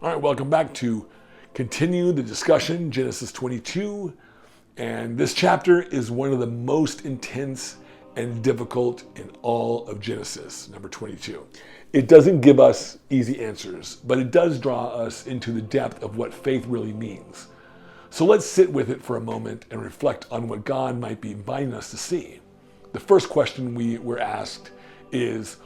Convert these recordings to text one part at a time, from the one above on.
All right, welcome back to continue the discussion, Genesis 22. And this chapter is one of the most intense and difficult in all of Genesis, number 22. It doesn't give us easy answers, but it does draw us into the depth of what faith really means. So let's sit with it for a moment and reflect on what God might be inviting us to see. The first question we were asked is,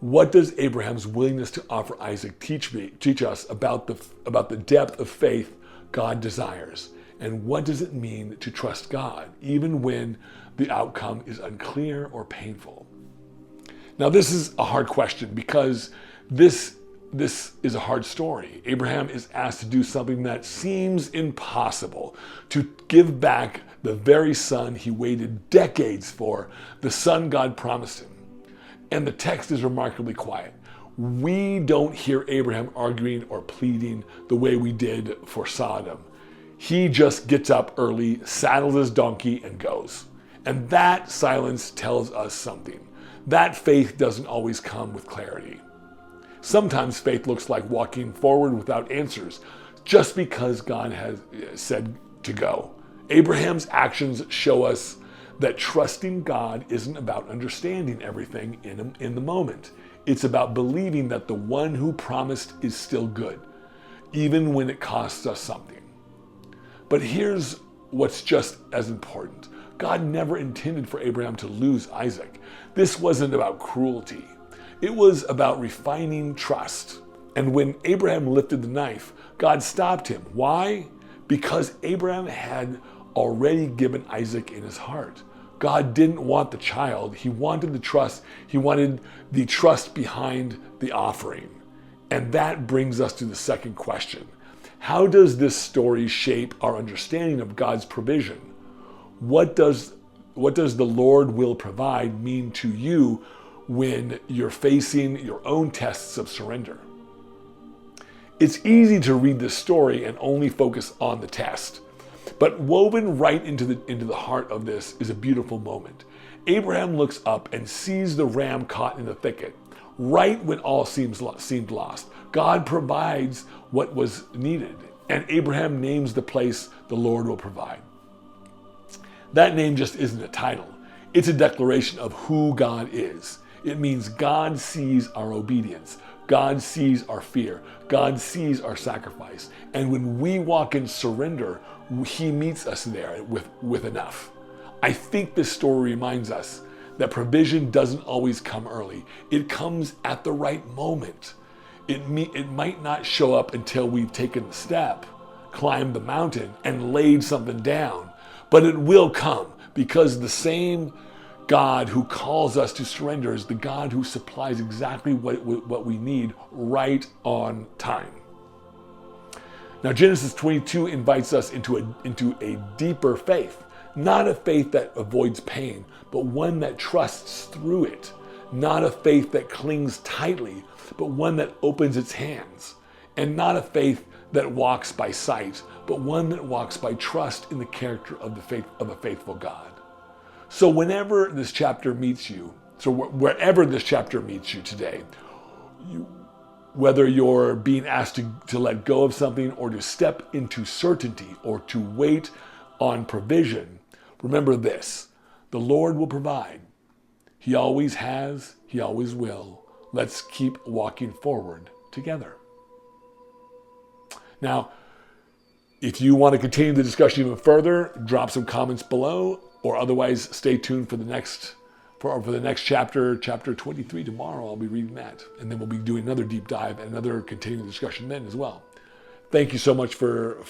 what does Abraham's willingness to offer Isaac teach us about the depth of faith God desires? And what does it mean to trust God, even when the outcome is unclear or painful? Now, this is a hard question because this is a hard story. Abraham is asked to do something that seems impossible, to give back the very son he waited decades for, the son God promised him. And the text is remarkably quiet. We don't hear Abraham arguing or pleading the way we did for Sodom. He just gets up early, saddles his donkey, and goes. And that silence tells us something. That faith doesn't always come with clarity. Sometimes faith looks like walking forward without answers, just because God has said to go. Abraham's actions show us that trusting God isn't about understanding everything in the moment. It's about believing that the one who promised is still good, even when it costs us something. But here's what's just as important. God never intended for Abraham to lose Isaac. This wasn't about cruelty. It was about refining trust. And when Abraham lifted the knife, God stopped him. Why? Because Abraham had already given Isaac in his heart. God didn't want the child. He wanted the trust. He wanted the trust behind the offering. And that brings us to the second question. How does this story shape our understanding of God's provision? What does the Lord will provide mean to you when you're facing your own tests of surrender? It's easy to read this story and only focus on the test. But woven right into the heart of this is a beautiful moment. Abraham looks up and sees the ram caught in the thicket. Right when all seemed lost, God provides what was needed, and Abraham names the place the Lord will provide. That name just isn't a title. It's a declaration of who God is. It means God sees our obedience. God sees our fear. God sees our sacrifice. And when we walk in surrender, He meets us there with enough. I think this story reminds us that provision doesn't always come early. It comes at the right moment. It might not show up until we've taken the step, climbed the mountain, and laid something down. But it will come because the same God who calls us to surrender is the God who supplies exactly what we need right on time. Now, Genesis 22 invites us into a deeper faith, not a faith that avoids pain, but one that trusts through it, not a faith that clings tightly, but one that opens its hands, and not a faith that walks by sight, but one that walks by trust in the character of a faithful God. So wherever this chapter meets you today, whether you're being asked to let go of something or to step into certainty or to wait on provision, remember this: the Lord will provide. He always has, He always will. Let's keep walking forward together. Now, if you want to continue the discussion even further, drop some comments below, or otherwise stay tuned for the next chapter, chapter 23 tomorrow. I'll be reading that, and then we'll be doing another deep dive and another continuing discussion then as well. Thank you so much for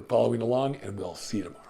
following along, and we'll see you tomorrow.